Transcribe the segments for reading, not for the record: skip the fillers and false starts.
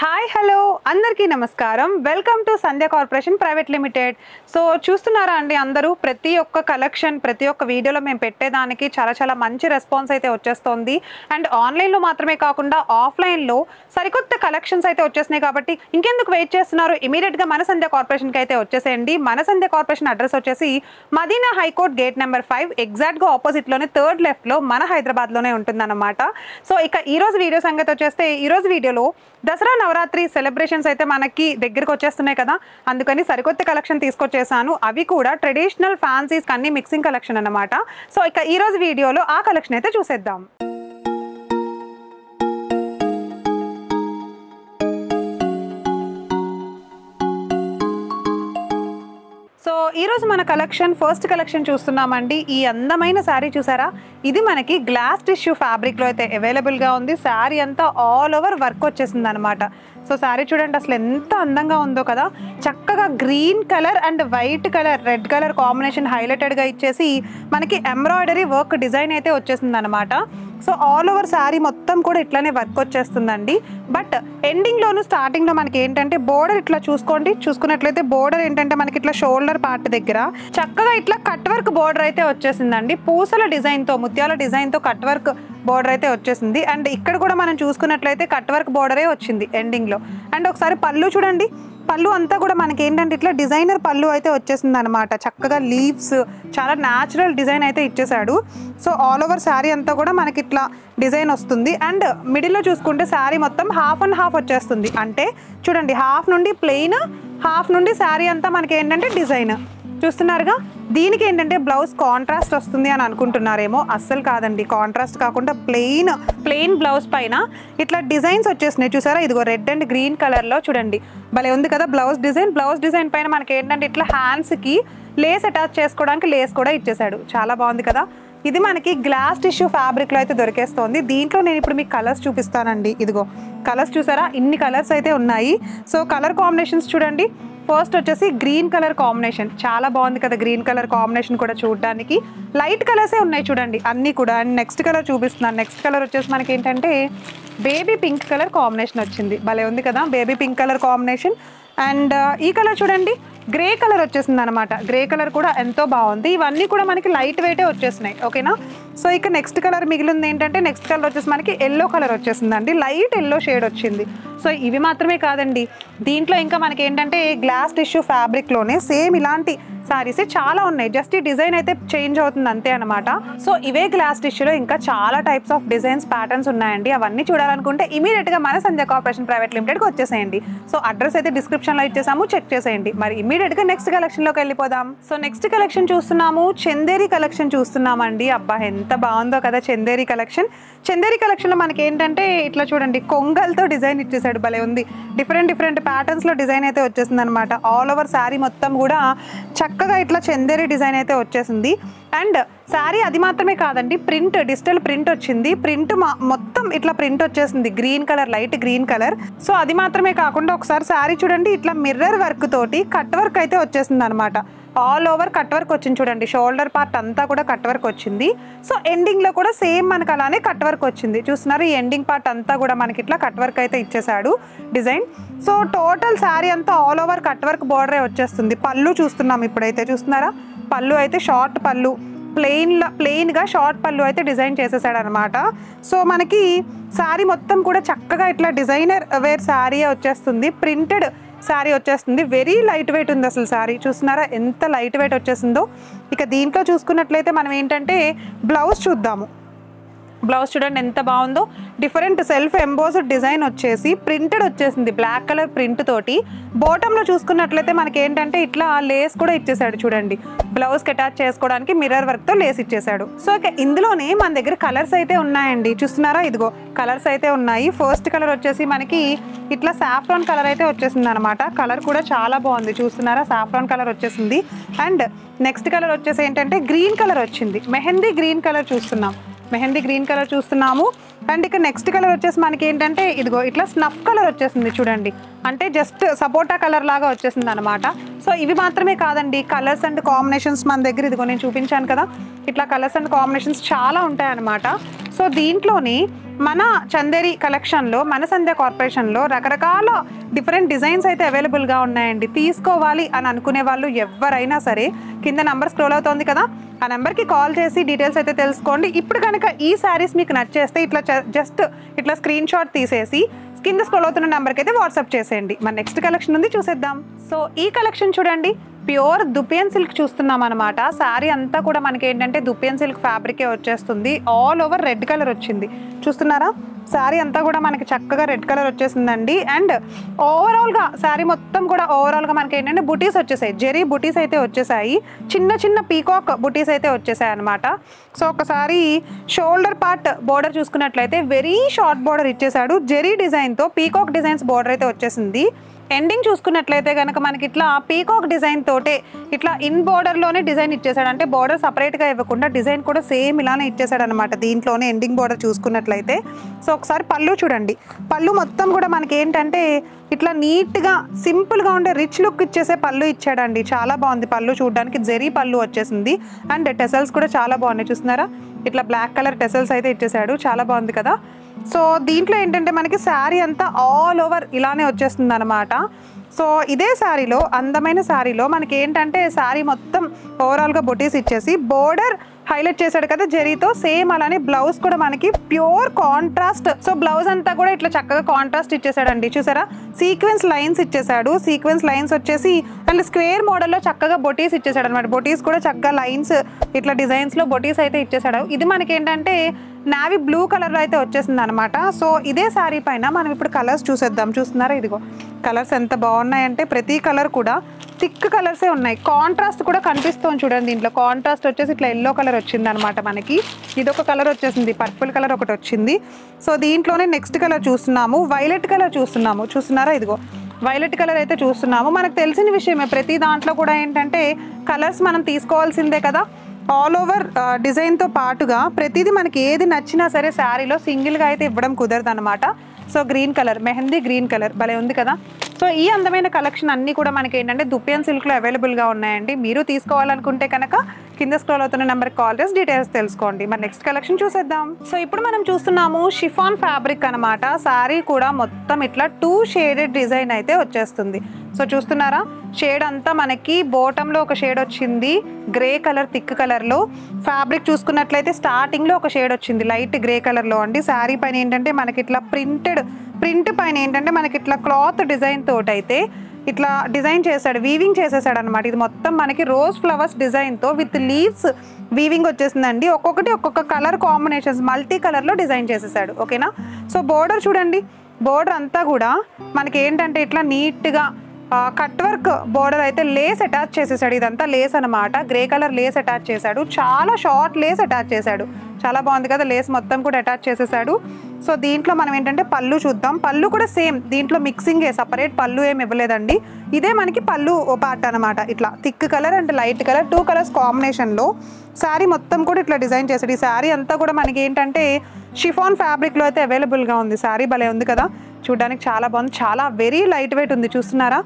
Hi hello అందరికీ నమస్కారం. Welcome to Sandhya corporation private limited. So చూస్తున్నారా అండి, అందరూ ప్రతి ఒక్క కలెక్షన్ ప్రతి ఒక్క వీడియోలో మేము పెట్టేదానికి చాలా మంచి రెస్పాన్స్ అయితే వచ్చేస్తుంది. అండ్ ఆన్లైన్లో మాత్రమే కాకుండా ఆఫ్లైన్లో సరికొత్త కలెక్షన్స్ అయితే వచ్చేసినాయి. కాబట్టి ఇంకెందుకు వెయిట్ చేస్తున్నారు, ఇమీడియట్గా మన సంధ్య కార్పొరేషన్కి అయితే వచ్చేసేయండి. మన సంధ్య కార్పొరేషన్ అడ్రస్ వచ్చేసి మదీనా హైకోర్ట్ గేట్ నెంబర్ 5 ఎగ్జాక్ట్గా ఆపోజిట్లోనే థర్డ్ లెఫ్ట్లో మన హైదరాబాద్లోనే ఉంటుందన్నమాట. సో ఇక ఈరోజు వీడియో సంగతి వచ్చేస్తే, ఈరోజు వీడియోలో దసరా నవరాత్రి సెలబ్రేషన్స్ అయితే మనకి దగ్గరకు వచ్చేస్తున్నాయి కదా, అందుకని సరికొత్త కలెక్షన్ తీసుకొచ్చేసాను. అవి కూడా ట్రెడిషనల్ ఫ్యాన్సీస్ అన్ని మిక్సింగ్ కలెక్షన్ అన్నమాట. సో ఇక ఈ రోజు వీడియోలో ఆ కలెక్షన్ అయితే చూసేద్దాం. సో ఈరోజు మన కలెక్షన్ ఫస్ట్ కలెక్షన్ చూస్తున్నామండి. ఈ అందమైన శారీ చూసారా, ఇది మనకి గ్లాస్ టిష్యూ ఫ్యాబ్రిక్లో అయితే అవైలబుల్గా ఉంది. శారీ అంతా ఆల్ ఓవర్ వర్క్ వచ్చేసింది అనమాట. సో శారీ చూడండి అసలు ఎంత అందంగా ఉందో కదా, చక్కగా green colour and white colour red colour combination హైలైటెడ్గా ఇచ్చేసి మనకి ఎంబ్రాయిడరీ వర్క్ డిజైన్ అయితే వచ్చేసింది అనమాట. సో ఆల్ ఓవర్ శారీ మొత్తం కూడా ఇట్లానే వర్క్ వచ్చేస్తుందండి. బట్ ఎండింగ్లోను స్టార్టింగ్లో మనకి ఏంటంటే బోర్డర్ ఇట్లా చూసుకున్నట్లయితే బోర్డర్ ఏంటంటే మనకి ఇట్లా షోల్డర్ పార్ట్ దగ్గర చక్కగా ఇట్లా కట్ వర్క్ బోర్డర్ అయితే వచ్చేసిందండి. పూసల డిజైన్తో ముత్యాల డిజైన్తో కట్ వర్క్ బోర్డర్ అయితే వచ్చేసింది. అండ్ ఇక్కడ కూడా మనం చూసుకున్నట్లయితే కట్ వర్క్ బోర్డరే వచ్చింది ఎండింగ్లో. అండ్ ఒకసారి పళ్ళు చూడండి, పళ్ళు అంతా కూడా మనకి ఏంటంటే ఇట్లా డిజైనర్ పళ్ళు అయితే వచ్చేసింది అనమాట. చక్కగా లీవ్స్ చాలా న్యాచురల్ డిజైన్ అయితే ఇచ్చేసాడు. సో ఆల్ ఓవర్ శారీ అంతా కూడా మనకి ఇట్లా డిజైన్ వస్తుంది. అండ్ మిడిల్లో చూసుకుంటే శారీ మొత్తం హాఫ్ అండ్ హాఫ్ వచ్చేస్తుంది. అంటే చూడండి, హాఫ్ నుండి ప్లెయిన్, హాఫ్ నుండి శారీ అంతా మనకి ఏంటంటే డిజైన్ చూస్తున్నారుగా. దీనికి ఏంటంటే బ్లౌజ్ కాంట్రాస్ట్ వస్తుంది అని అనుకుంటున్నారేమో, అస్సలు కాదండి. కాంట్రాస్ట్ కాకుండా ప్లెయిన్ బ్లౌజ్ పైన ఇట్లా డిజైన్స్ వచ్చేసినాయి చూసారా. ఇదిగో రెడ్ అండ్ గ్రీన్ కలర్లో చూడండి, భలే ఉంది కదా బ్లౌజ్ డిజైన్ పైన మనకి ఏంటంటే ఇట్లా హ్యాండ్స్కి లేస్ అటాచ్ చేసుకోవడానికి లేస్ కూడా ఇచ్చేసాడు. చాలా బాగుంది కదా. ఇది మనకి గ్లాస్ టిష్యూ ఫ్యాబ్రిక్లో అయితే దొరికేస్తుంది. దీంట్లో నేను ఇప్పుడు మీకు కలర్స్ చూపిస్తానండి. ఇదిగో కలర్స్ చూసారా, ఇన్ని కలర్స్ అయితే ఉన్నాయి. సో కలర్ కాంబినేషన్స్ చూడండి. ఫస్ట్ వచ్చేసి గ్రీన్ కలర్ కాంబినేషన్, చాలా బాగుంది కదా. గ్రీన్ కలర్ కాంబినేషన్ కూడా చూడడానికి లైట్ కలర్సే ఉన్నాయి చూడండి అన్నీ కూడా. అండ్ నెక్స్ట్ కలర్ చూపిస్తున్నాను. నెక్స్ట్ కలర్ వచ్చేసి మనకి ఏంటంటే బేబీ పింక్ కలర్ కాంబినేషన్ వచ్చింది. భలే ఉంది కదా baby pink colour combination. And ఈ కలర్ చూడండి, గ్రే కలర్ వచ్చేసింది అనమాట. గ్రే కలర్ కూడా ఎంతో బాగుంది. ఇవన్నీ కూడా మనకి లైట్ వెయిటే వచ్చేసినాయి, ఓకేనా. సో ఇక నెక్స్ట్ కలర్ మిగిలింది ఏంటంటే, నెక్స్ట్ కలర్ వచ్చేసి మనకి ఎల్లో కలర్ వచ్చేసిందండి. లైట్ ఎల్లో షేడ్ వచ్చింది. సో ఇవి మాత్రమే కాదండి, దీంట్లో ఇంకా మనకి ఏంటంటే గ్లాస్ టిష్యూ ఫ్యాబ్రిక్లోనే సేమ్ ఇలాంటి సారీస్ చాలా ఉన్నాయి. జస్ట్ ఈ డిజైన్ అయితే చేంజ్ అవుతుంది అంతే అనమాట. సో ఇవే గ్లాస్ టిష్యూలో ఇంకా చాలా టైప్స్ ఆఫ్ డిజైన్స్ ప్యాటర్న్స్ ఉన్నాయండి. అవన్నీ చూడాలనుకుంటే ఇమీడియట్గా మన సంధ్య కార్పొరేషన్ ప్రైవేట్ లిమిటెడ్కి వచ్చేసేయండి. సో అడ్రస్ అయితే డిస్క్రిప్షన్లో ఇచ్చేసాము, చెక్ చేసేయండి. మరి ఇమీడియట్గా నెక్స్ట్ కలెక్షన్లోకి వెళ్ళిపోదాం. సో నెక్స్ట్ కలెక్షన్ చూస్తున్నాము, చందేరి కలెక్షన్ చూస్తున్నామండి. అబ్బా ఎంత బాగుందో కదా చందేరి కలెక్షన్. చందేరి కలెక్షన్లో మనకి ఏంటంటే ఇట్లా చూడండి కొంగల్తో డిజైన్ ఇచ్చేసాడు, భలే ఉంది. డిఫరెంట్ ప్యాటర్న్స్లో డిజైన్ అయితే వచ్చేసింది అనమాట. ఆల్ ఓవర్ శారీ మొత్తం కూడా చక్కగా ఇట్లా చందేరి డిజైన్ అయితే వచ్చేసింది. అండ్ శారీ అది మాత్రమే కాదండి, ప్రింట్ డిజిటల్ ప్రింట్ వచ్చింది. ప్రింట్ మొత్తం ఇట్లా ప్రింట్ వచ్చేసింది, green colour, light green colour. So అది మాత్రమే కాకుండా ఒకసారి శారీ చూడండి, ఇట్లా మిర్రర్ వర్క్ తోటి కట్ వర్క్ అయితే వచ్చేసింది అనమాట. ఆల్ ఓవర్ కట్ వర్క్ వచ్చింది చూడండి. షోల్డర్ పార్ట్ అంతా కూడా కట్ వర్క్ వచ్చింది. సో ఎండింగ్లో కూడా సేమ్ మనకు అలానే కట్ వర్క్ వచ్చింది చూస్తున్నారు. ఈ ఎండింగ్ పార్ట్ అంతా కూడా మనకి ఇట్లా కట్ వర్క్ అయితే ఇచ్చేసాడు డిజైన్. సో టోటల్ శారీ అంతా ఆల్ ఓవర్ కట్ వర్క్ బోర్డరే వచ్చేస్తుంది. పళ్ళు చూస్తున్నాం ఇప్పుడైతే, చూస్తున్నారా. పళ్ళు అయితే షార్ట్ పళ్ళు, ప్లెయిన్గా షార్ట్ పళ్ళు అయితే డిజైన్ చేసేసాడు అనమాట. సో మనకి శారీ మొత్తం కూడా చక్కగా ఇట్లా డిజైనర్ వేర్ శారీ వచ్చేస్తుంది. ప్రింటెడ్ శారీ వచ్చేస్తుంది. వెరీ లైట్ వెయిట్ ఉంది అసలు శారీ, చూస్తున్నారా ఎంత లైట్ వెయిట్ వచ్చేసిందో. ఇక దీంట్లో చూసుకున్నట్లయితే మనం ఏంటంటే బ్లౌజ్ చూద్దాము. బ్లౌజ్ చూడండి ఎంత బాగుందో. డిఫరెంట్ సెల్ఫ్ ఎంబోస్డ్ డిజైన్ వచ్చేసి ప్రింటెడ్ వచ్చేసింది బ్లాక్ కలర్ ప్రింట్ తోటి. బాటంలో చూసుకున్నట్లయితే మనకి ఏంటంటే ఇట్లా లేస్ కూడా ఇచ్చేసాడు చూడండి. బ్లౌజ్కి అటాచ్ చేసుకోవడానికి మిర్రర్ వర్క్తో లేస్ ఇచ్చేసాడు. సో ఇక ఇందులోనే మన దగ్గర కలర్స్ అయితే ఉన్నాయండి, చూస్తున్నారా. ఇదిగో కలర్స్ అయితే ఉన్నాయి. ఫస్ట్ కలర్ వచ్చేసి మనకి ఇట్లా సాఫ్రాన్ కలర్ అయితే వచ్చేసింది అనమాట. కలర్ కూడా చాలా బాగుంది, చూస్తున్నారా. సాఫ్రాన్ కలర్ వచ్చేసింది. అండ్ నెక్స్ట్ కలర్ వచ్చేసి ఏంటంటే గ్రీన్ కలర్ వచ్చింది. మెహందీ గ్రీన్ కలర్ చూస్తున్నాము. అండ్ ఇక నెక్స్ట్ కలర్ వచ్చేసి మనకి ఏంటంటే ఇదిగో ఇట్లా స్నఫ్ కలర్ వచ్చేసింది చూడండి. అంటే జస్ట్ సపోటా కలర్ లాగా వచ్చేసింది అనమాట. సో ఇవి మాత్రమే కాదండి, కలర్స్ అండ్ కాంబినేషన్స్ మన దగ్గర ఇదిగో నేను చూపించాను కదా, ఇట్లా కలర్స్ అండ్ కాంబినేషన్స్ చాలా ఉంటాయన్నమాట. సో దీంట్లోని మన చందేరి కలెక్షన్లో, మన సంధ్య కార్పొరేషన్లో రకరకాల డిఫరెంట్ డిజైన్స్ అయితే అవైలబుల్గా ఉన్నాయండి. తీసుకోవాలి అని అనుకునే వాళ్ళు ఎవరైనా సరే కింద నెంబర్ స్క్రోల్ అవుతుంది కదా, ఆ నెంబర్కి కాల్ చేసి డీటెయిల్స్ అయితే తెలుసుకోండి. ఇప్పుడు కనుక ఈ శారీస్ మీకు నచ్చేస్తే ఇట్లా జస్ట్ ఇట్లా స్క్రీన్ షాట్ తీసేసి కింద స్క్రోల్ అవుతున్న నెంబర్కి అయితే వాట్సాప్ చేసేయండి. మన నెక్స్ట్ కలెక్షన్ ఉంది, చూసేద్దాం. సో ఈ కలెక్షన్ చూడండి, ప్యూర్ దుపియన్ సిల్క్ చూస్తున్నాం అనమాట. శారీ అంతా కూడా మనకి ఏంటంటే దుపియన్ సిల్క్ ఫ్యాబ్రికే వచ్చేస్తుంది. ఆల్ ఓవర్ రెడ్ కలర్ వచ్చింది, చూస్తున్నారా? శారీ అంతా కూడా మనకి చక్కగా రెడ్ కలర్ వచ్చేసిందండి. అండ్ ఓవరాల్గా శారీ మొత్తం కూడా ఓవరాల్గా మనకి ఏంటంటే బుటీస్ వచ్చేసాయి, జెరీ బుటీస్ అయితే వచ్చేసాయి, చిన్న చిన్న పీకాక్ బుటీస్ అయితే వచ్చేసాయి అనమాట. సో ఒకసారి షోల్డర్ పార్ట్ బోర్డర్ చూసుకున్నట్లయితే వెరీ షార్ట్ బోర్డర్ ఇచ్చేసాడు, జెరీ డిజైన్తో పీకాక్ డిజైన్స్ బోర్డర్ అయితే వచ్చేసింది. ఎండింగ్ చూసుకున్నట్లయితే కనుక మనకి ఇట్లా పీకాక్ డిజైన్ తోటే ఇట్లా ఇన్ బోర్డర్లోనే డిజైన్ ఇచ్చేసాడు. అంటే బోర్డర్ సపరేట్గా ఇవ్వకుండా డిజైన్ కూడా సేమ్ ఇలానే ఇచ్చేసాడు అనమాట దీంట్లోనే ఎండింగ్ బోర్డర్ చూసుకున్నట్లయితే. సో ఒకసారి పళ్ళు చూడండి, పళ్ళు మొత్తం కూడా మనకి ఏంటంటే ఇట్లా నీట్గా సింపుల్గా ఉండే రిచ్ లుక్ ఇచ్చేసే పళ్ళు ఇచ్చాడండి. చాలా బాగుంది పళ్ళు చూడడానికి, జెరీ పళ్ళు వచ్చేసింది. అండ్ టెసల్స్ కూడా చాలా బాగున్నాయి, చూస్తున్నారా? ఇట్లా బ్లాక్ కలర్ టెసల్స్ అయితే ఇచ్చేసాడు, చాలా బాగుంది కదా. సో దీంట్లో ఏంటంటే మనకి శారీ అంతా ఆల్ ఓవర్ ఇలానే వచ్చేస్తుంది అనమాట. సో ఇదే శారీలో, అందమైన శారీలో మనకి ఏంటంటే శారీ మొత్తం ఓవరాల్గా బొటీస్ ఇచ్చేసి బోర్డర్ హైలైట్ చేశాడు కదా జెరీతో, సేమ్ అలానే బ్లౌజ్ కూడా మనకి ప్యూర్ కాంట్రాస్ట్. సో బ్లౌజ్ అంతా కూడా ఇట్లా చక్కగా కాంట్రాస్ట్ ఇచ్చేసాడండి, చూసారా? సీక్వెన్స్ లైన్స్ ఇచ్చేసాడు, సీక్వెన్స్ లైన్స్ వచ్చేసి అండ్ స్క్వేర్ మోడల్లో చక్కగా బొటీస్ ఇచ్చేసాడు అనమాట. బొటీస్ కూడా చక్కగా లైన్స్ ఇట్లా డిజైన్స్లో బొటీస్ అయితే ఇచ్చేసాడు. ఇది మనకి ఏంటంటే నావీ బ్లూ కలర్లో అయితే వచ్చేసింది అనమాట. సో ఇదే శారీ పైన మనం ఇప్పుడు కలర్స్ చూసేద్దాం. చూస్తున్నారా? ఇదిగో కలర్స్ ఎంత బాగున్నాయంటే ప్రతి కలర్ కూడా థిక్ కలర్సే ఉన్నాయి. కాంట్రాస్ట్ కూడా కనిపిస్తుంది చూడండి, దీంట్లో కాంట్రాస్ట్ వచ్చేసి ఇట్లా ఎల్లో కలర్ వచ్చింది అనమాట మనకి. ఇదొక కలర్ వచ్చేసింది, పర్పుల్ కలర్ ఒకటి వచ్చింది. సో దీంట్లోనే నెక్స్ట్ కలర్ చూస్తున్నాము, వైలెట్ కలర్ చూస్తున్నాము, చూస్తున్నారా? ఇదిగో వైలెట్ కలర్ అయితే చూస్తున్నాము. మనకు తెలిసిన విషయమే, ప్రతి దాంట్లో కూడా ఏంటంటే కలర్స్ మనం తీసుకోవాల్సిందే కదా. ఆల్ ఓవర్ డిజైన్తో పాటుగా ప్రతిదీ మనకి ఏది నచ్చినా సరే శారీలో సింగిల్గా అయితే ఇవ్వడం కుదరదు అనమాట. So green colour, mehndi green colour భలే ఉంది కదా. సో ఈ అందమైన కలెక్షన్ అన్నీ కూడా మనకి ఏంటంటే దుపియన్ సిల్క్లో అవైలబుల్గా ఉన్నాయండి. మీరు తీసుకోవాలనుకుంటే కనుక కింద స్క్రోల్ అవుతున్న నెంబర్కి కాల్ చేసి డీటెయిల్స్ తెలుసుకోండి. మరి నెక్స్ట్ కలెక్షన్ చూసేద్దాం. సో ఇప్పుడు మనం చూస్తున్నాము షిఫాన్ ఫ్యాబ్రిక్ అనమాట. శారీ కూడా మొత్తం ఇట్లా 2 షేడెడ్ డిజైన్ అయితే వచ్చేస్తుంది. సో చూస్తున్నారా? షేడ్ అంతా మనకి బాటంలో ఒక షేడ్ వచ్చింది గ్రే కలర్ థిక్ కలర్లో. ఫ్యాబ్రిక్ చూసుకున్నట్లయితే స్టార్టింగ్లో ఒక షేడ్ వచ్చింది లైట్ గ్రే కలర్లో అండి. శారీ పైన ఏంటంటే మనకి ఇట్లా ప్రింట్ పైన ఏంటంటే మనకి ఇట్లా క్లాత్ డిజైన్ తోటైతే ఇట్లా డిజైన్ చేశాడు, వీవింగ్ చేసేసాడు అనమాట. ఇది మొత్తం మనకి రోజ్ ఫ్లవర్స్ డిజైన్తో విత్ లీవ్స్ వీవింగ్ వచ్చేసిందండి. ఒక్కొక్కటి ఒక్కొక్క కలర్ కాంబినేషన్స్ మల్టీ కలర్లో డిజైన్ చేసేసాడు, ఓకేనా? సో బోర్డర్ చూడండి, బోర్డర్ అంతా కూడా మనకి ఏంటంటే ఇట్లా నీట్గా కట్ వర్క్ బోర్డర్ అయితే లేస్ అటాచ్ చేసేసాడు. ఇదంతా లేస్ అనమాట, గ్రే కలర్ లేస్ అటాచ్ చేశాడు, చాలా షార్ట్ లేస్ అటాచ్ చేశాడు. చాలా బాగుంది కదా, లేస్ మొత్తం కూడా అటాచ్ చేసేసాడు. సో దీంట్లో మనం ఏంటంటే పళ్ళు చూద్దాం. పళ్ళు కూడా సేమ్, దీంట్లో మిక్సింగే, సపరేట్ పళ్ళు ఏమి ఇవ్వలేదండి. ఇదే మనకి పళ్ళు పార్ట్ అనమాట. ఇట్లా thick colour and light colour 2 colours కాంబినేషన్లో శారీ మొత్తం కూడా ఇట్లా డిజైన్ చేశాడు. ఈ శారీ అంతా కూడా మనకి ఏంటంటే షిఫాన్ ఫ్యాబ్రిక్లో అయితే అవైలబుల్గా ఉంది. శారీ భలే ఉంది కదా, చూడడానికి చాలా బాగుంది, చాలా వెరీ లైట్ వెయిట్ ఉంది, చూస్తున్నారా?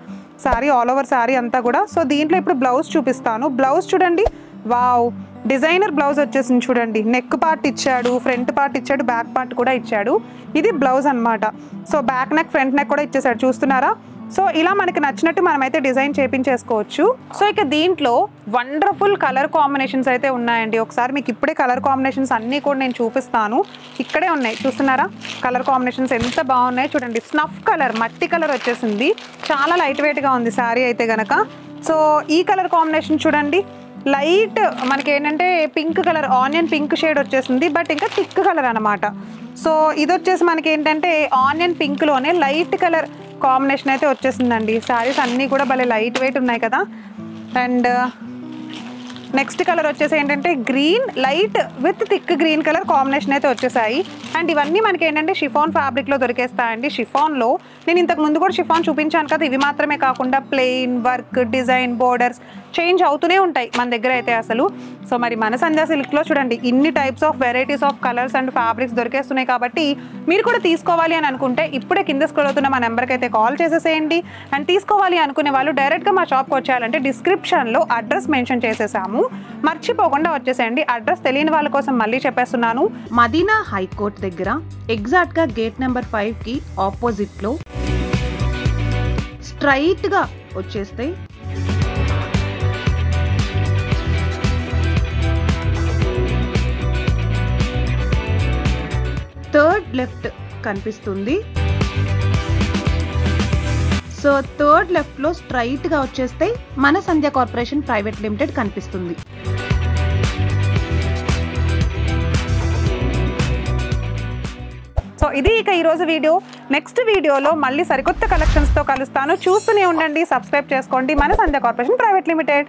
శారీ ఆల్ ఓవర్ శారీ అంతా కూడా. సో దీంట్లో ఇప్పుడు బ్లౌజ్ చూపిస్తాను. బ్లౌజ్ చూడండి, వావ్, డిజైనర్ బ్లౌజ్ వచ్చేసింది చూడండి. నెక్ పార్ట్ ఇచ్చాడు, ఫ్రంట్ పార్ట్ ఇచ్చాడు, బ్యాక్ పార్ట్ కూడా ఇచ్చాడు. ఇది బ్లౌజ్ అనమాట. So back neck front neck కూడా ఇచ్చేసాడు, చూస్తున్నారా? సో ఇలా మనకి నచ్చినట్టు మనమైతే డిజైన్ చేపించేసుకోవచ్చు. సో ఇక దీంట్లో వండర్ఫుల్ కలర్ కాంబినేషన్స్ అయితే ఉన్నాయండి. ఒకసారి మీకు ఇప్పుడే కలర్ కాంబినేషన్స్ అన్నీ కూడా నేను చూపిస్తాను. ఇక్కడే ఉన్నాయి, చూస్తున్నారా? కలర్ కాంబినేషన్స్ ఎంత బాగున్నాయి చూడండి. స్నఫ్ కలర్, మట్టి కలర్ వచ్చేసింది, చాలా లైట్ వెయిట్గా ఉంది శారీ అయితే గనక. సో ఈ కలర్ కాంబినేషన్ చూడండి, లైట్ మనకి ఏంటంటే pink colour, onion pink shade వచ్చేసింది, బట్ ఇంకా థిక్ కలర్ అనమాట. సో ఇది వచ్చేసి మనకి ఏంటంటే ఆనియన్ పింక్లోనే లైట్ కలర్ కాంబినేషన్ అయితే వచ్చేసిందండి. శారీస్ అన్నీ కూడా భలే లైట్ వెయిట్ ఉన్నాయి కదా. అండ్ నెక్స్ట్ కలర్ వచ్చేసి ఏంటంటే green, light with thick green colour combination అయితే వచ్చేసాయి. అండ్ ఇవన్నీ మనకి ఏంటంటే షిఫాన్ ఫ్యాబ్రిక్లో దొరికేస్తాయండి. షిఫాన్లో నేను ఇంతకు ముందు కూడా షిఫాన్ చూపించాను కదా, ఇవి మాత్రమే కాకుండా plain, work, design, borders change అవుతూనే ఉంటాయి మన దగ్గర అయితే అసలు. సో మరి మన సంధ్య సిల్క్లో చూడండి ఇన్ని types of varieties of colours and fabrics దొరికేస్తున్నాయి. కాబట్టి మీరు కూడా తీసుకోవాలి అని అనుకుంటే ఇప్పుడే కింద స్క్రోల్ అవుతున్న మా నెంబర్కి అయితే కాల్ చేసేసేయండి. అండ్ తీసుకోవాలి అనుకునే వాళ్ళు డైరెక్ట్గా మా షాప్కి వచ్చేయాలంటే డిస్క్రిప్షన్లో అడ్రస్ మెన్షన్ చేసేసాము. చూపిస్తాము. మర్చిపోకుండా వచ్చేసేయండి. అడ్రస్ తెలియని వాళ్ళ కోసం మళ్ళీ చెప్పేస్తున్నాను. మదీనా హైకోర్ట్ దగ్గర ఎగ్జాక్ట్గా గేట్ నెంబర్ 5కి ఆపోజిట్లో స్ట్రైట్గా వచ్చేస్తే థర్డ్ లెఫ్ట్ కనిపిస్తుంది. సో థర్డ్ లెఫ్ట్ లో స్ట్రైట్ గా వచ్చేస్తే మన సంధ్య కార్పొరేషన్ ప్రైవేట్ లిమిటెడ్ కనిపిస్తుంది. సో ఇది ఇక ఈరోజు వీడియో. నెక్స్ట్ వీడియోలో మళ్ళీ సరికొత్త కలెక్షన్స్ తో కలుస్తాను. చూస్తూనే ఉండండి, సబ్స్క్రైబ్ చేసుకోండి మన సంధ్య కార్పొరేషన్ ప్రైవేట్ లిమిటెడ్.